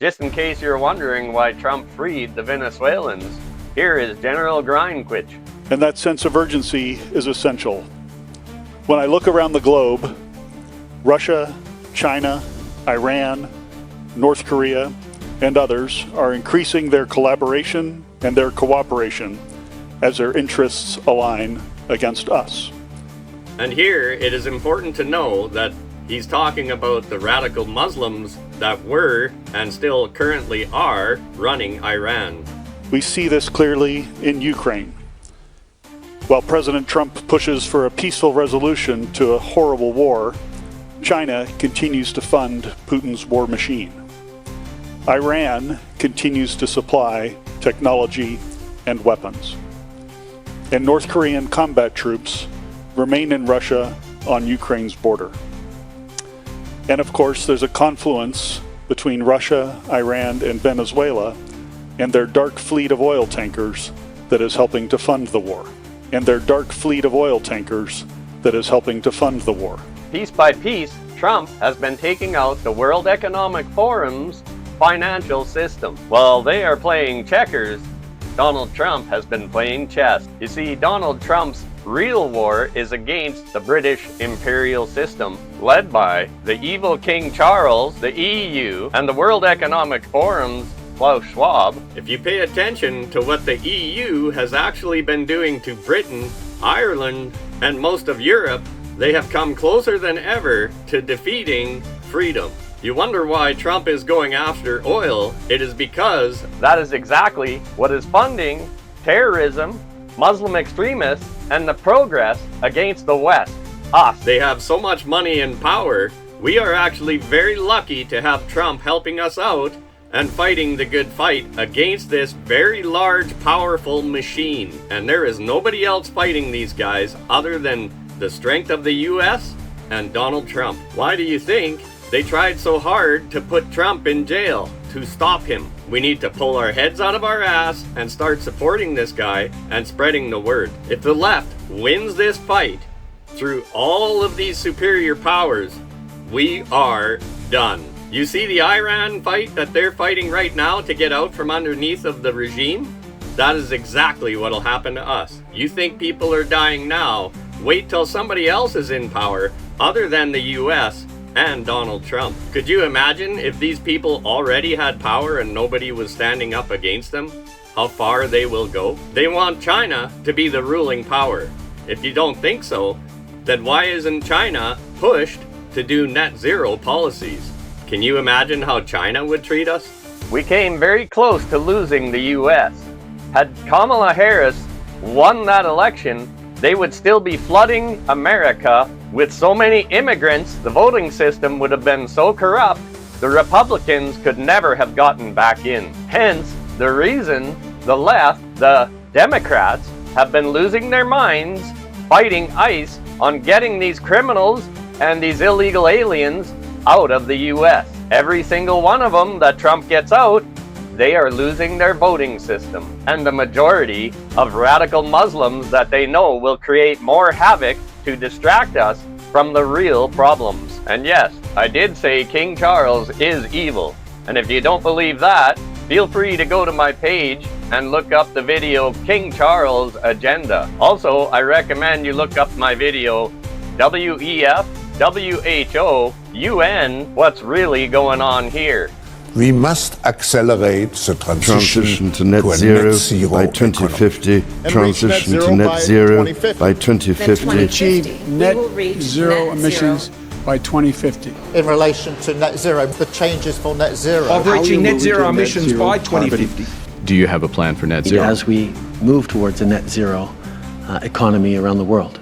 Just in case you're wondering why Trump freed the Venezuelans, here is General Grindquich. And that sense of urgency is essential. When I look around the globe, Russia, China, Iran, North Korea, and others are increasing their collaboration and their cooperation as their interests align against us. And here it is important to know that he's talking about the radical Muslims that were and still currently are running Iran. We see this clearly in Ukraine. While President Trump pushes for a peaceful resolution to a horrible war, China continues to fund Putin's war machine. Iran continues to supply technology and weapons. And North Korean combat troops remain in Russia on Ukraine's border. And of course, there's a confluence between Russia, Iran, and Venezuela and their dark fleet of oil tankers that is helping to fund the war. Piece by piece, Trump has been taking out the World Economic Forum's financial system. While they are playing checkers, Donald Trump has been playing chess. You see, Donald Trump's real war is against the British imperial system, led by the evil King Charles, the EU, and the World Economic Forum's Klaus Schwab. If you pay attention to what the EU has actually been doing to Britain, Ireland, and most of Europe, they have come closer than ever to defeating freedom. You wonder why Trump is going after oil. It is because that is exactly what is funding terrorism, Muslim extremists, and the progress against the West, us. They have so much money and power. We are actually very lucky to have Trump helping us out and fighting the good fight against this very large, powerful machine. And there is nobody else fighting these guys other than the strength of the US and Donald Trump. Why do you think they tried so hard to put Trump in jail? To stop him. We need to pull our heads out of our ass and start supporting this guy and spreading the word. If the left wins this fight through all of these superior powers, we are done. You see the Iran fight that they're fighting right now to get out from underneath of the regime? That is exactly what'll happen to us. You think people are dying now? Wait till somebody else is in power other than the US and Donald Trump. Could you imagine if these people already had power and nobody was standing up against them? How far they will go? They want China to be the ruling power. If you don't think so, then why isn't China pushed to do net zero policies? Can you imagine how China would treat us? We came very close to losing the US. Had Kamala Harris won that election, they would still be flooding America with so many immigrants. The voting system would have been so corrupt, the Republicans could never have gotten back in. Hence, the reason the left, the Democrats, have been losing their minds fighting ICE on getting these criminals and these illegal aliens out of the US. Every single one of them that Trump gets out, they are losing their voting system. And the majority of radical Muslims that they know will create more havoc to distract us from the real problems. And yes, I did say King Charles is evil. And if you don't believe that, feel free to go to my page and look up the video King Charles Agenda. Also, I recommend you look up my video WEF, WHO, UN, what's really going on here. We must accelerate the transition to net zero by 2050. Transition to net zero by 2050. Achieve net zero emissions by 2050. In relation to net zero, the changes for net zero. Of reaching net zero emissions by 2050. Do you have a plan for net zero? As we move towards a net zero economy around the world.